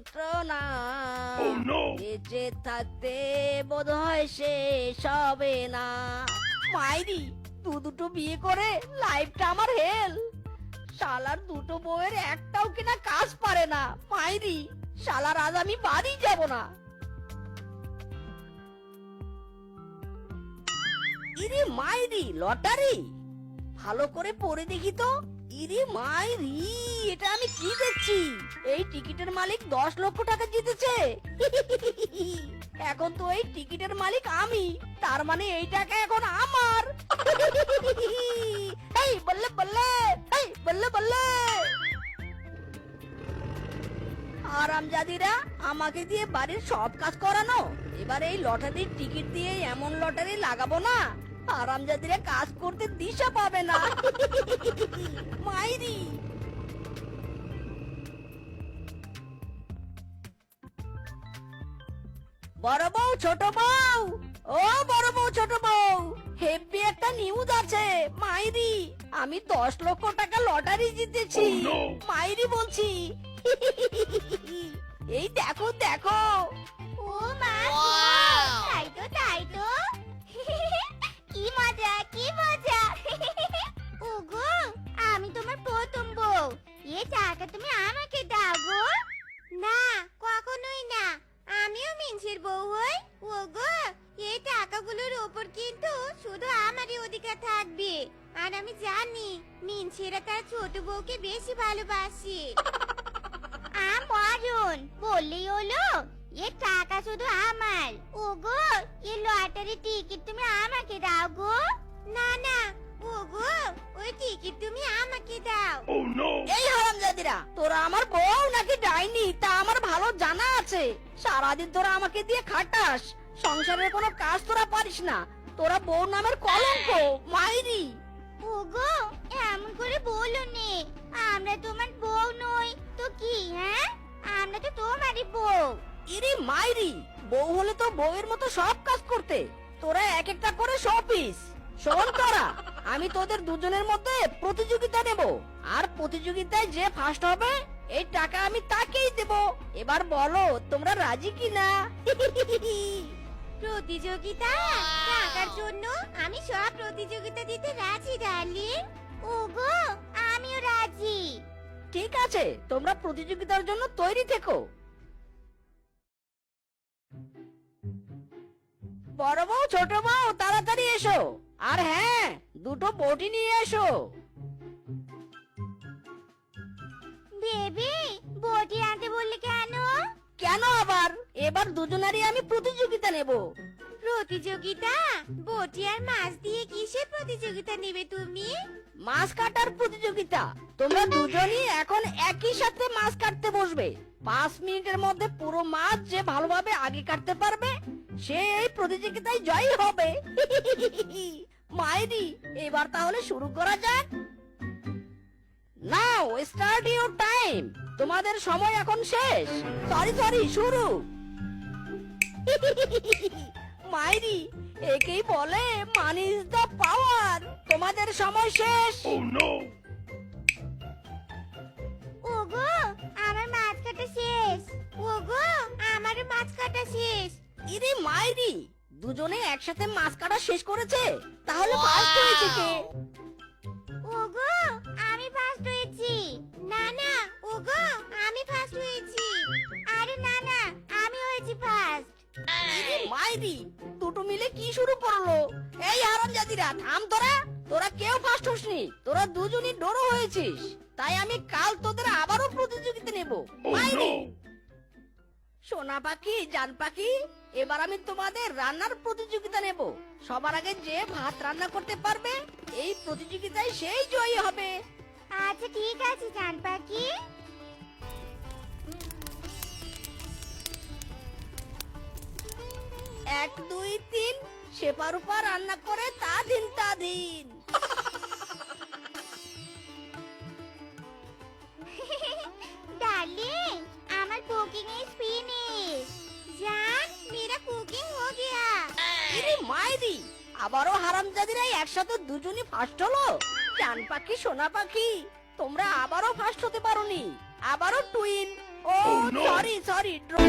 যন্ত্রণা বেঁচে থাকতে বোধ হয় শেষ হবে না। মাইরি, দুটো বিয়ে করে লাইফটা আমার হেল। শালার দুটো বউয়ের একটাও কিনা কাজ পারে না। মাইরি, শালার আজ আমি বাড়ি যাব না। ইরে মাইরি, লটারি ভালো করে পড়ে দেখি তো। ইরে মাইরি, এটা আমি কি দেখছি? এই টিকিটের মালিক 10 লক্ষ টাকা জিতেছে। এখন তো এই টিকিটের মালিক আমি, তার মানে এই টাকা এখন আমার। এই বল্লে বল্লে, এই বল্লে বল্লে। আরামজাদিরা, আমাকে দিয়ে বাড়ির সব কাজ করানো, এবার এই লটারির টিকিট দিয়ে এমন লটারি লাগাবো না আরামজাদিরা কাজ করতে দিশা পাবে না। মাইরি, বড় বউ, ছোট বউ, ও বড় বউ, ছোট বউ, হেব্বি একটা নিউজ আছে। মাইরি, আমি 10 লক্ষ টাকা লটারি জিতেছি। মাইরি বলছি। এই দেখো দেখো। ও মা, তাই তো তাই তো। কি মজা কি মজা। ওগো, আমি তোমার প্রথম বউ, এ টাকা তুমি আমাকে দাও গো। না, কখনোই না, আমিও মিনসের বউ হই। ওগো, এই টাকাগুলোর উপর কিন্তু শুধু আমারই অধিকার থাকবে। আর আমি জানি মিনসেরা তার ছোট বউকে বেশি ভালোবাসে। মরণ বললেই হলো, এ টাকা শুধু আমার। ওগো, এই লটারি টিকিট তুমি আমাকে দাও গো। না না, ওগো, ওই টিকিট তুমি আমাকে দাও। এই হারামজাদিরা, তোরা আমার বউ নাকি ডাইনি তা আমার ভালো জানা আছে। সারাদিন তোরা আমাকে দিয়ে খাটাস, সংসারের কোনো কাজ তোরা পারিস না। তোরা বউ নামের কলঙ্ক। মাইরি, ওগো, এমন করে বলো নে, আমরা তোমার বউ নই তো কি? হ্যাঁ, আমরা তো তোমারই বউ। ইরে মাইরি, বউ হলে তো বউয়ের মতো সব কাজ করতে। তোরা এক একটা করে শোপিস। শোন তোরা, আমি তোদের দুজনের মধ্যে প্রতিযোগিতা নেব, আর প্রতিযোগিতায় যে ফার্স্ট হবে এই টাকা আমি তাকেই দেব। এবার বলো তোমরা রাজি কিনা? প্রতিযোগিতা? টাকার জন্য আমি সব প্রতিযোগিতা দিতে রাজি ডার্লিং। ওগো, আমিও রাজি। ঠিক আছে, তোমরা প্রতিযোগিতার জন্য তৈরি থেকো। বড় বউ, ছোট বউ, তাড়াতাড়ি এসো। আর হ্যাঁ, দুটো বটি নিয়ে এসো। বেবি, বটি আনতে বললে কেন? কেন আবার? এবার দুজনারই আমি প্রতিযোগিতা নেব। প্রতিযোগিতা? বটি আর মাছ দিয়ে কিসের প্রতিযোগিতা নেবে তুমি? মাছ কাটার প্রতিযোগিতা। তোমরা দুজনই এখন একই সাথে মাছ কাটতে বসবে। 5 মিনিটের মধ্যে পুরো মাছ যে ভালোভাবে আগে কাটতে পারবে সে এই প্রতিযোগিতায় জয়ী হবে। মাইরি, এবার তাহলে শুরু করা যাক। নাও স্টার্ট ইউর টাইম। তোমাদের সময় এখন শেষ। সরি, শুরু। মাইরি, একেই বলে মানি ইজ দ্য পাওয়ার। তোমাদের সময় শেষ। ওগো, আমার মাছ কাটা শেষ। ওগো, আমারও মাছ কাটা শেষ। ইরে মাইরি, দুজনে একসাথে মাছ কাটা শেষ করেছে। তাহলে ফার্স্ট হয়েছে কে? ওগো, আমি ফার্স্ট হয়েছি। না না, ওগো, আমি ফার্স্ট হয়েছি। আরে না না, আমি হয়েছি ফার্স্ট। ইরে মাইরি, দুটো মিলে কি শুরু করলো? এই হারামজাদিরা, থাম তোরা। তোরা কেউ ফার্স্ট হসনি, তোরা দুজনই ডোরো হয়েছিস। তাই আমি কাল তোদের আবারও প্রতিযোগিতা নেব। মাইরি, সোনা পাখি, জান পাখি, এবার আমি তোমাদের রান্নার প্রতিযোগিতা নেব। সবার আগে যে ভাত রান্না করতে পারবে এই প্রতিযোগিতায় সেই জয়ী হবে। আচ্ছা ঠিক আছে জান পাখি। 1 2 3 সেপারুপা রান্না করে তা দিন তা দিন। डार्लिंग, আমার কুকিং ইজ ফিনিশ। জান, মেরা কুকিং হো গয়া। ইরে মাইরি, আবারও হারামজাদিরা একসাথে দুজনই ফার্স্ট হলো। জান পাখি, সোনা পাখি, তোমরা আবারও ফার্স্ট হতে পারোনি। আবারও টুইন। ও সরি সরি